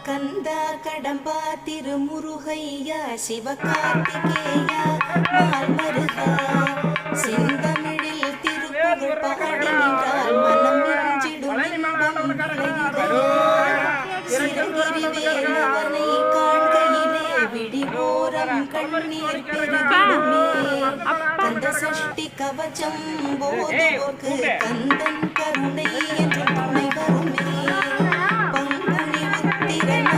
கந்தா கடம்பா திருமுருகையா சிவகார்த்திகேயா மால்மருகா செந்தமிழில் திருப்புகழ் பாடி நின்றால் மனம் மிஞ்சிடும் இன்பம் சிறகிரி வேலவனை காண்கையிலே விடிவோரம் கண்ணீர் பெருகிடுமே கந்த சஷ்டி கவச்சம் போதுவோர்க்கு கந்தன் கருணை என்று துணை வருமே பங்குனி உத்திரனா